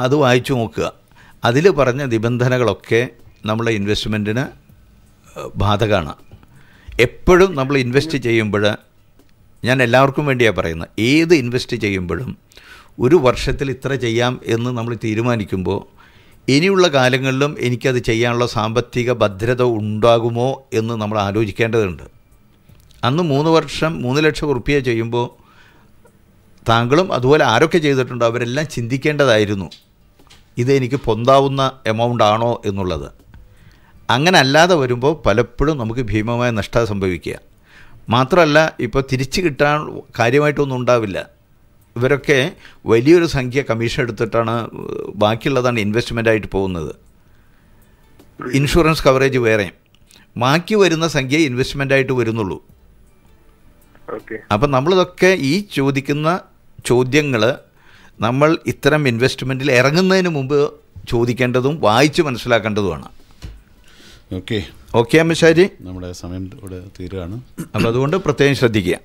അത് വായിച്ചു നോക്കുക. അതിൽ പറഞ്ഞ നിബന്ധനകളൊക്കെ നമ്മളെ ഇൻവെസ്റ്റ്മെൻറ്റിന് ബാധകമാണ്. എപ്പോഴും നമ്മൾ ഇൻവെസ്റ്റ് ചെയ്യുമ്പോൾ, ഞാൻ എല്ലാവർക്കും വേണ്ടിയാണ് പറയുന്നത്, ഏത് ഇൻവെസ്റ്റ് ചെയ്യുമ്പോഴും ഒരു വർഷത്തിൽ ഇത്ര ചെയ്യാം എന്ന് നമ്മൾ തീരുമാനിക്കുമ്പോൾ ഇനിയുള്ള കാലങ്ങളിലും എനിക്കത് ചെയ്യാനുള്ള സാമ്പത്തിക ഭദ്രത ഉണ്ടാകുമോ എന്ന് നമ്മൾ ആലോചിക്കേണ്ടതുണ്ട്. അന്ന് 3 വർഷം 3 ലക്ഷം റുപ്യ ചെയ്യുമ്പോൾ താങ്കളും അതുപോലെ ആരൊക്കെ ചെയ്തിട്ടുണ്ടോ അവരെല്ലാം ചിന്തിക്കേണ്ടതായിരുന്നു, ഇതെനിക്ക് പൊന്താവുന്ന എമൗണ്ട് ആണോ എന്നുള്ളത്. അങ്ങനെ അല്ലാതെ വരുമ്പോൾ പലപ്പോഴും നമുക്ക് ഭീമമായ നഷ്ടം സംഭവിക്കുക. മാത്രമല്ല, ഇപ്പോൾ തിരിച്ച് കിട്ടാൻ കാര്യമായിട്ടൊന്നും ഉണ്ടാവില്ല. ഇവരൊക്കെ വലിയൊരു സംഖ്യ കമ്മീഷൻ എടുത്തിട്ടാണ് ബാക്കിയുള്ളതാണ് ഇൻവെസ്റ്റ്മെൻറ്റായിട്ട് പോകുന്നത്. ഇൻഷുറൻസ് കവറേജ് വേറെ, ബാക്കി വരുന്ന സംഖ്യ ഇൻവെസ്റ്റ്മെൻറ്റായിട്ട് വരുന്നുള്ളൂ. അപ്പം നമ്മളിതൊക്കെ ഈ ചോദിക്കുന്ന ചോദ്യങ്ങൾ നമ്മൾ ഇത്തരം ഇൻവെസ്റ്റ്മെൻറ്റിൽ ഇറങ്ങുന്നതിന് മുമ്പ് ചോദിക്കേണ്ടതും വായിച്ച് മനസ്സിലാക്കേണ്ടതുമാണ്. ഓക്കെ അമ്മശാരി, നമ്മുടെ സമയം ഇവിടെ തീരുകയാണ്. അപ്പോൾ അതുകൊണ്ട് പ്രത്യേകം ശ്രദ്ധിക്കുക.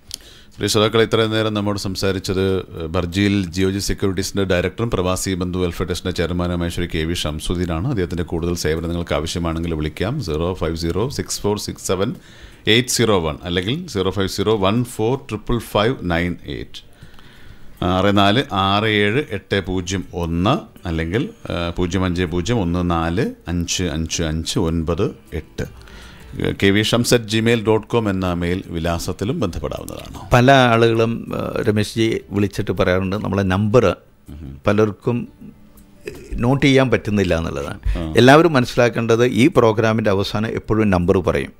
പ്രിയ ശ്രോതാക്കളെ, ഇത്രയും നേരം നമ്മോട് സംസാരിച്ചത് ബർജിയിൽ ജിയോജി സെക്യൂരിറ്റീസിൻ്റെ ഡയറക്ടറും പ്രവാസി ബന്ധു വെൽഫെയർ ട്രസ്റ്റിൻ്റെ ചെയർമാനുമായ ശ്രീ KV ഷംസുദ്ദീനാണ്. അദ്ദേഹത്തിൻ്റെ കൂടുതൽ സേവനം നിങ്ങൾക്ക് ആവശ്യമാണെങ്കിൽ വിളിക്കാം 05064678001 അല്ലെങ്കിൽ 05014555988 64678001 അല്ലെങ്കിൽ 05014555988 kvshams@gmail.com എന്ന മെയിൽ വിലാസത്തിലും ബന്ധപ്പെടാവുന്നതാണ്. പല ആളുകളും രമേശ്ജി വിളിച്ചിട്ട് പറയാറുണ്ട് നമ്മളെ നമ്പർ പലർക്കും നോട്ട് ചെയ്യാൻ പറ്റുന്നില്ല എന്നുള്ളതാണ്. എല്ലാവരും മനസ്സിലാക്കേണ്ടത് ഈ പ്രോഗ്രാമിൻ്റെ അവസാനം എപ്പോഴും നമ്പർ പറയും.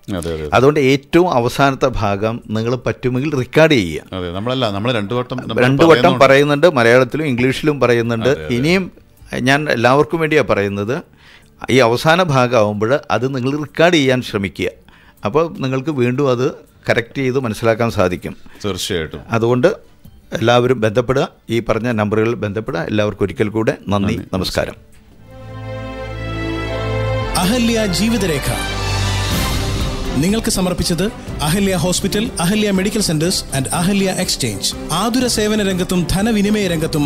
അതുകൊണ്ട് ഏറ്റവും അവസാനത്തെ ഭാഗം നിങ്ങൾ പറ്റുമെങ്കിൽ റെക്കോർഡ് ചെയ്യുക. നമ്മൾ രണ്ടു വട്ടം പറയുന്നുണ്ട്, മലയാളത്തിലും ഇംഗ്ലീഷിലും പറയുന്നുണ്ട്. ഇനിയും ഞാൻ എല്ലാവർക്കും വേണ്ടിയാണ് പറയുന്നത്, ഈ അവസാന ഭാഗമാകുമ്പോൾ അത് നിങ്ങൾ റെക്കോർഡ് ചെയ്യാൻ ശ്രമിക്കുക. അപ്പോൾ നിങ്ങൾക്ക് വീണ്ടും അത് കറക്റ്റ് ചെയ്ത് മനസ്സിലാക്കാൻ സാധിക്കും. തീർച്ചയായിട്ടും. അതുകൊണ്ട് എല്ലാവരും ബന്ധപ്പെടുക, ഈ പറഞ്ഞ നമ്പറുകളിൽ ബന്ധപ്പെടുക. എല്ലാവർക്കും ഒരിക്കൽ കൂടെ നന്ദി, നമസ്കാരം. അഹല്യ ജീവിതരേഖ നിങ്ങൾക്ക് സമർപ്പിച്ചത് Ahalya hospital, Ahalya medical centres and Ahalya exchange. ആതുര സേവന രംഗത്തും ധനവിനിമയ രംഗത്തും